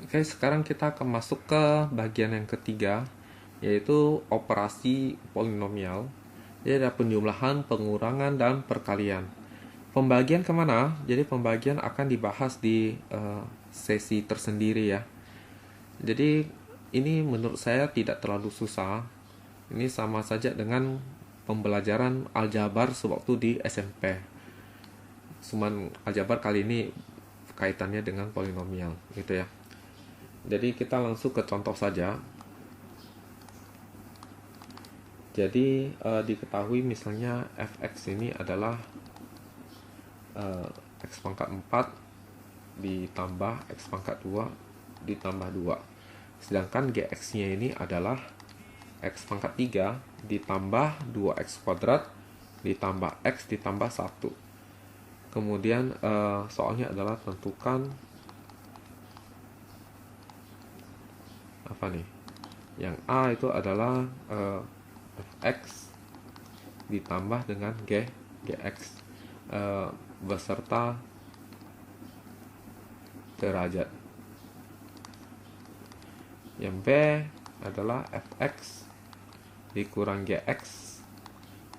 Oke, sekarang kita akan masuk ke bagian yang ketiga, yaitu operasi polinomial. Jadi ada penjumlahan, pengurangan, dan perkalian. Pembagian kemana? Jadi pembagian akan dibahas di sesi tersendiri ya. Jadi ini menurut saya tidak terlalu susah. Ini sama saja dengan pembelajaran aljabar sewaktu di SMP. Cuman aljabar kali ini kaitannya dengan polinomial gitu ya. Jadi kita langsung ke contoh saja. Jadi diketahui misalnya fx ini adalah x pangkat 4 ditambah x pangkat 2 ditambah 2. Sedangkan gx-nya ini adalah x pangkat 3 ditambah 2x kuadrat ditambah x ditambah 1. Kemudian soalnya adalah tentukan apa nih? Yang A itu adalah fx ditambah dengan gx beserta derajat. Yang B adalah fx dikurang gx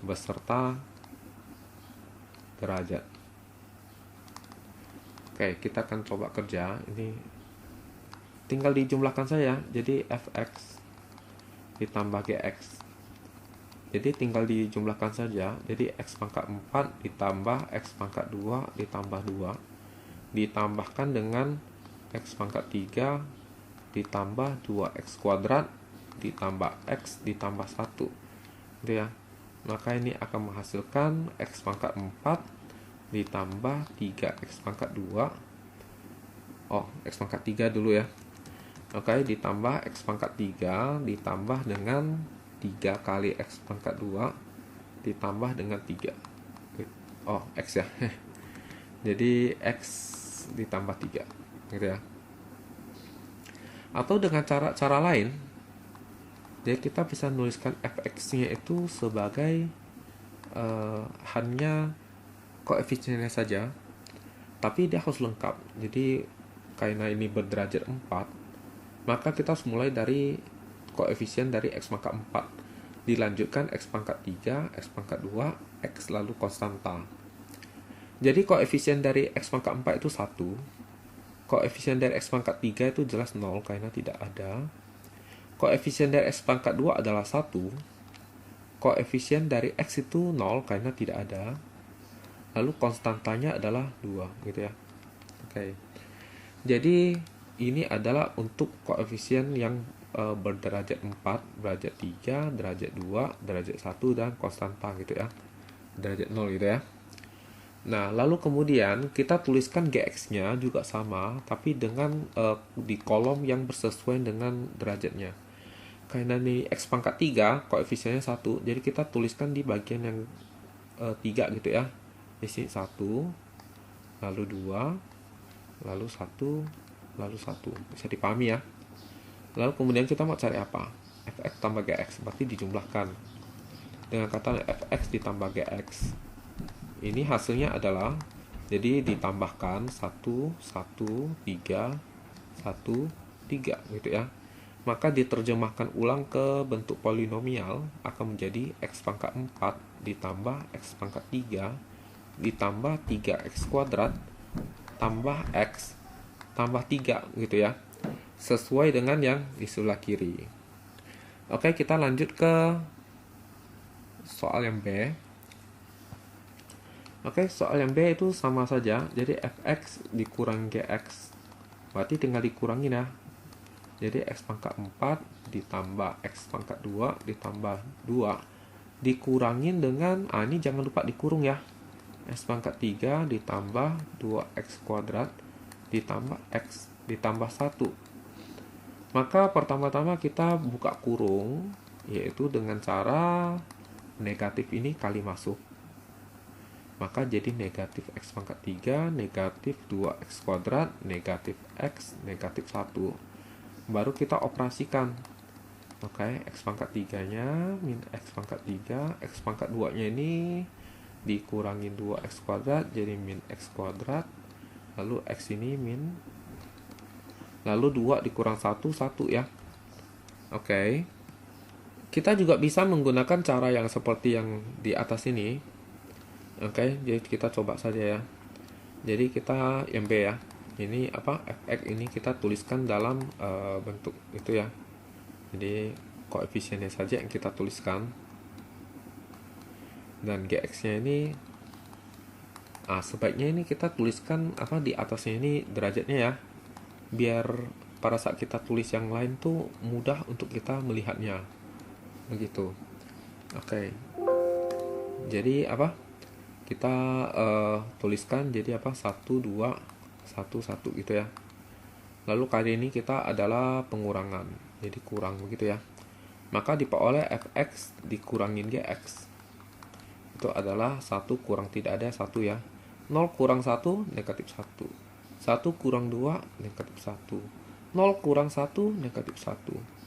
beserta derajat. Oke, kita akan coba kerja. Ini tinggal dijumlahkan saja. Jadi fx ditambah gx. Jadi tinggal dijumlahkan saja. Jadi x pangkat 4 ditambah x pangkat 2 ditambah 2 ditambahkan dengan x pangkat 3 ditambah 2x kuadrat ditambah x ditambah 1. Gitu ya. Maka ini akan menghasilkan x pangkat 4 ditambah 3x pangkat 2. X pangkat 3 dulu ya. Oke, ditambah x pangkat 3 ditambah dengan 3 kali x pangkat 2 ditambah dengan 3. X ya. Jadi x ditambah 3 gitu ya. Atau dengan cara lain, jadi kita bisa nuliskan fx-nya itu sebagai hanya koefisiennya saja, tapi dia harus lengkap. Jadi karena ini berderajat 4, maka kita harus mulai dari koefisien dari x pangkat 4 dilanjutkan x pangkat 3, x pangkat 2, x lalu konstanta. Jadi koefisien dari x pangkat 4 itu 1. Koefisien dari x pangkat 3 itu jelas 0 karena tidak ada. Koefisien dari x pangkat 2 adalah 1. Koefisien dari x itu 0 karena tidak ada. Lalu konstantanya adalah 2 gitu ya. Oke. Jadi ini adalah untuk koefisien yang berderajat 4, derajat 3, derajat 2, derajat 1, dan konstanta gitu ya. Derajat 0 gitu ya. Nah, lalu kemudian kita tuliskan gx-nya juga sama, tapi dengan di kolom yang bersesuaian dengan derajatnya. Karena ini x pangkat 3, koefisiennya 1, jadi kita tuliskan di bagian yang 3 gitu ya. Di sini 1, lalu 2, lalu 1, lalu 1. Bisa dipahami ya. Lalu kemudian kita mau cari apa? Fx tambah gx, berarti dijumlahkan. Dengan kata fx ditambah gx. Ini hasilnya adalah, jadi ditambahkan 1, 1, 3, 1, 3 gitu ya. Maka diterjemahkan ulang ke bentuk polinomial akan menjadi x pangkat 4 ditambah x pangkat 3 ditambah 3x kuadrat tambah x tambah 3 gitu ya. Sesuai dengan yang di sebelah kiri. Oke, kita lanjut ke soal yang B. Oke, soal yang B itu sama saja. Jadi fx dikurang gx. Berarti tinggal dikurangin ya. Jadi x pangkat 4 ditambah x pangkat 2 ditambah 2 dikurangin dengan, ini jangan lupa dikurung ya, X pangkat 3 ditambah 2X kuadrat ditambah X ditambah 1. Maka pertama-tama kita buka kurung, yaitu dengan cara negatif ini kali masuk. Maka jadi negatif X pangkat 3, negatif 2X kuadrat, negatif X, negatif 1. Baru kita operasikan. Oke, X pangkat 3-nya min X pangkat 3, X pangkat 2-nya ini dikurangin 2X kuadrat, jadi min X kuadrat, lalu X ini min, lalu 2 dikurang 1, 1 ya. Oke. Kita juga bisa menggunakan cara yang seperti yang di atas ini. Oke, jadi kita coba saja ya. Jadi kita yang B ya. Ini apa? Fx ini kita tuliskan dalam bentuk itu ya. Jadi koefisiennya saja yang kita tuliskan. Dan Gx-nya ini sebaiknya ini kita tuliskan apa di atasnya ini derajatnya ya. Biar pada saat kita tulis yang lain tuh mudah untuk kita melihatnya. Begitu. Oke. Jadi apa? Kita tuliskan jadi apa? 1 2 1 1 gitu ya. Lalu kali ini kita adalah pengurangan. Jadi kurang begitu ya. Maka diperoleh fx dikurangin gx. Itu adalah 1 kurang tidak ada 1 ya. 0 kurang 1 negatif 1. 1 kurang 2 negatif 1. 0 kurang 1 negatif 1.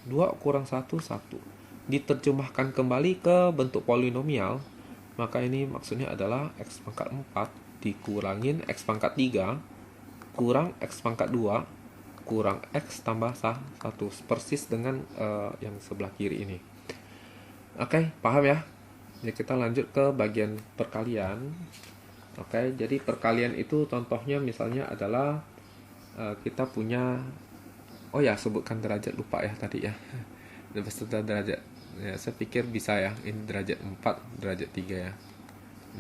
2 kurang 1 1. Diterjemahkan kembali ke bentuk polinomial. Maka ini maksudnya adalah X pangkat 4 dikurangin X pangkat 3 kurang X pangkat 2 kurang X tambah 1, persis dengan yang sebelah kiri ini. Oke, paham ya? Jadi kita lanjut ke bagian perkalian. Oke, jadi perkalian itu contohnya misalnya adalah kita punya, oh ya sebutkan derajat, lupa ya tadi ya. Beserta derajat. Ya, saya pikir bisa ya. Ini derajat 4, derajat 3 ya.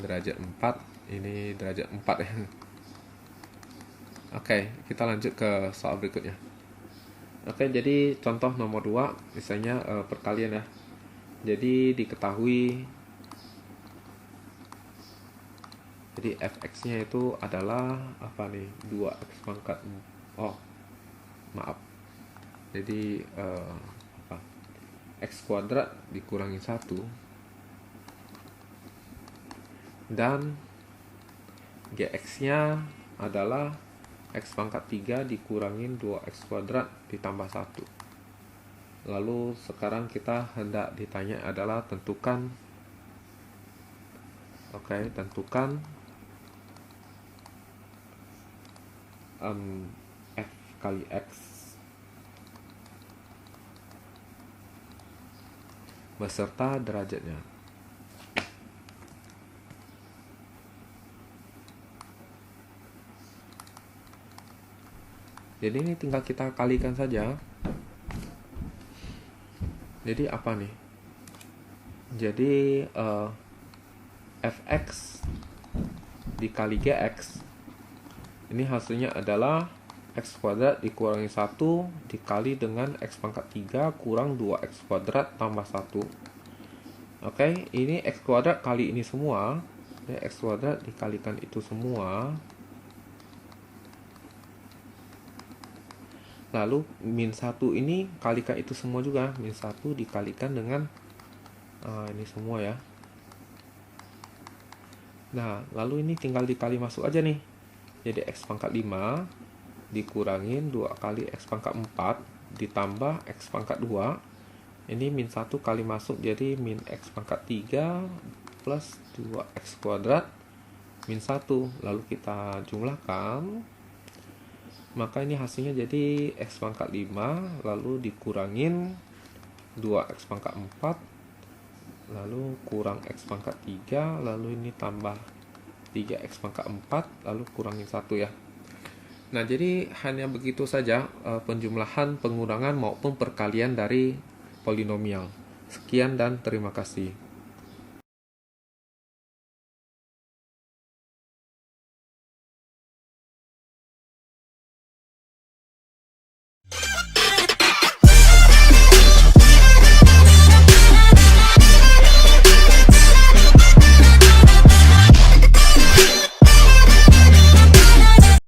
Derajat 4, ini derajat 4 ya. Oke, kita lanjut ke soal berikutnya. Oke, jadi contoh nomor 2, misalnya perkalian ya. Jadi diketahui, jadi fx-nya itu adalah apa nih? 2x pangkat, maaf. Jadi apa? X kuadrat dikurangi 1 dan gx-nya adalah X pangkat 3 dikurangin 2X kuadrat ditambah 1. Lalu sekarang kita hendak ditanya adalah tentukan, tentukan F kali X beserta derajatnya. Jadi ini tinggal kita kalikan saja. Jadi apa nih? Jadi fx dikali gx ini hasilnya adalah x kuadrat dikurangi 1 dikali dengan x pangkat 3 kurang 2x kuadrat tambah 1. Oke, ini x kuadrat kali ini semua. X kuadrat dikalikan itu semua. Lalu min 1 ini kalikan itu semua juga. Min 1 dikalikan dengan ini semua ya. Nah, lalu ini tinggal dikali masuk aja nih. Jadi X pangkat 5 dikurangin 2 kali X pangkat 4 ditambah X pangkat 2. Ini min 1 kali masuk jadi min X pangkat 3 plus 2X kuadrat min 1. Lalu kita jumlahkan. Maka ini hasilnya jadi X pangkat 5 lalu dikurangin 2X pangkat 4 lalu kurang X pangkat 3 lalu ini tambah 3X pangkat 4 lalu kurangin 1 ya. Nah, jadi hanya begitu saja penjumlahan, pengurangan maupun perkalian dari polinomial. Sekian dan terima kasih.